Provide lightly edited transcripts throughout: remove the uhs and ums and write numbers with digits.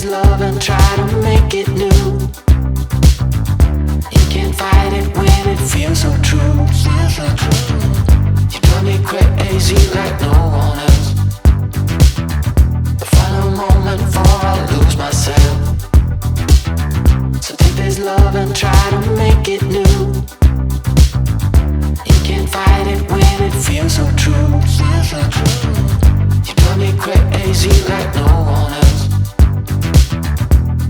love and try to make it new. You can't fight it when it feels so true. You drive me crazy like no one else. The final moment before I lose myself. So take this love and try to make it new. You can't fight it when it feels so true. You drive me crazy like no one else.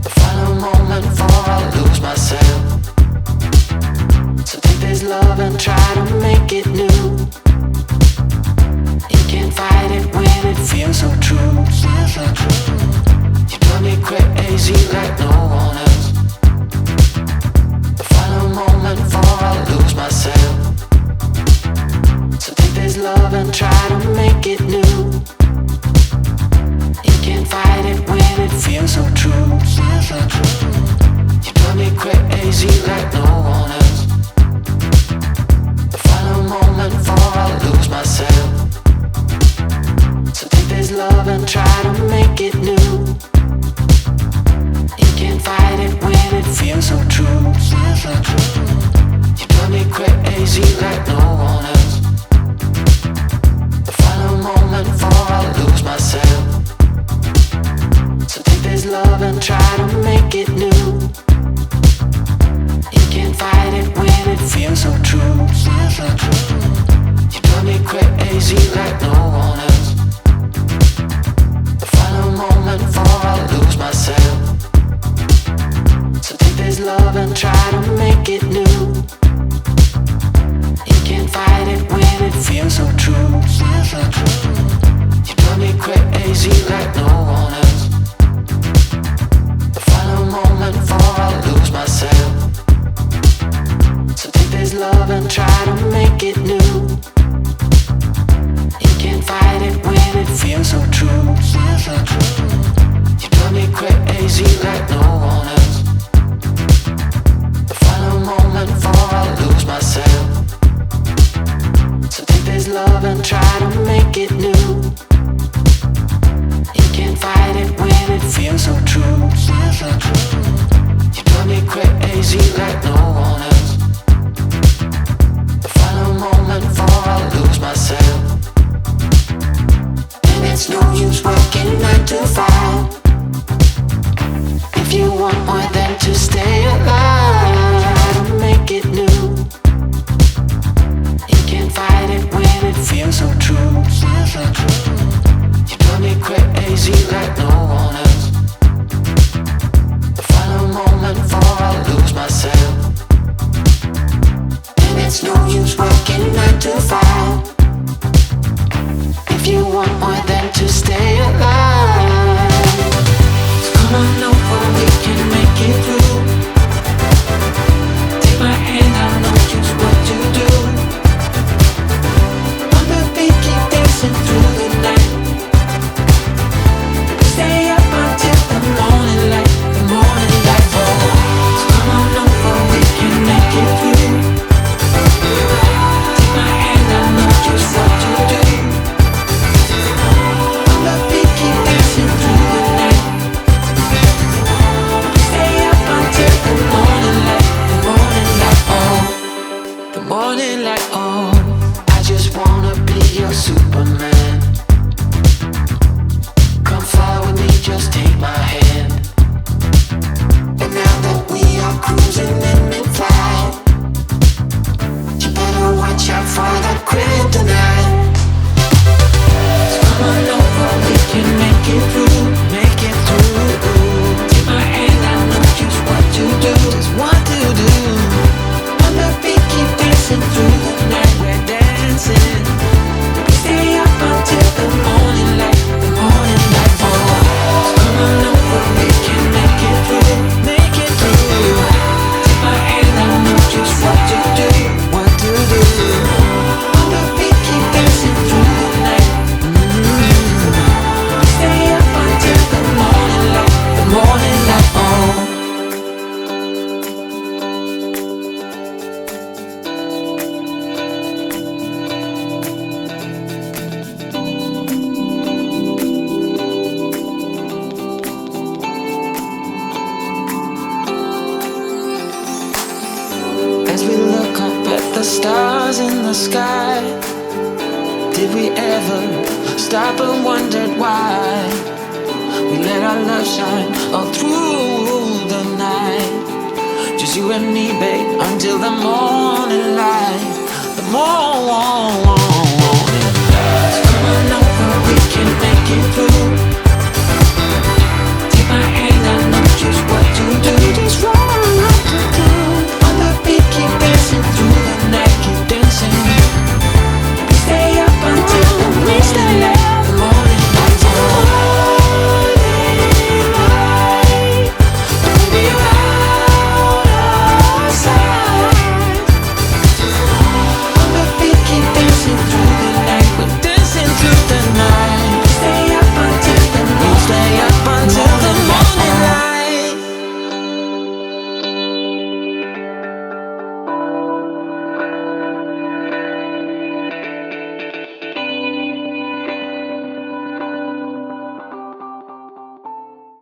The final moment before I lose myself. So take this love and try to make it new. You can't fight it when it feels so true. You drive me crazy like no one else. The final moment before I lose myself. So take this love and try to make it new. You can't fight it when it feels so true. You drive me crazy like no one else. The final moment before I lose myself. So take this love and try to make it new. You can't fight it when it feels so true. You drive me crazy like no one else. The final moment before I lose myself. So take this love and try to make it new. You can't fight it when it feels so true. You drive me crazy like no one else. The final moment before I lose myself. So take this love and try to make it new. You can't fight it when it feels so true. You drive me crazy like no one else. The final moment before I lose myself. So take this love and try to make it new. You can't fight it when it feels so true. You drive me crazy like no one else. The final moment before I lose myself. So take this love and try to make it new. You can't fight it when it feels so true. You drive me crazy like no one else. The final moment before I lose myself. And it's no use working 9 to 5 if you want more than to stay alive. Try to make it new. You can't fight it when it feels so true. You drive me crazy like no one else. The final moment before I lose myself. And it's no use working 9 to 5 if you want more than to stay alive. So come on over, we can make it through. the stars in the sky. Did we ever stop and wondered why we let our love shine all through the night? Just you and me, babe, until the morning light. The morning light. Come on over, we can make it through.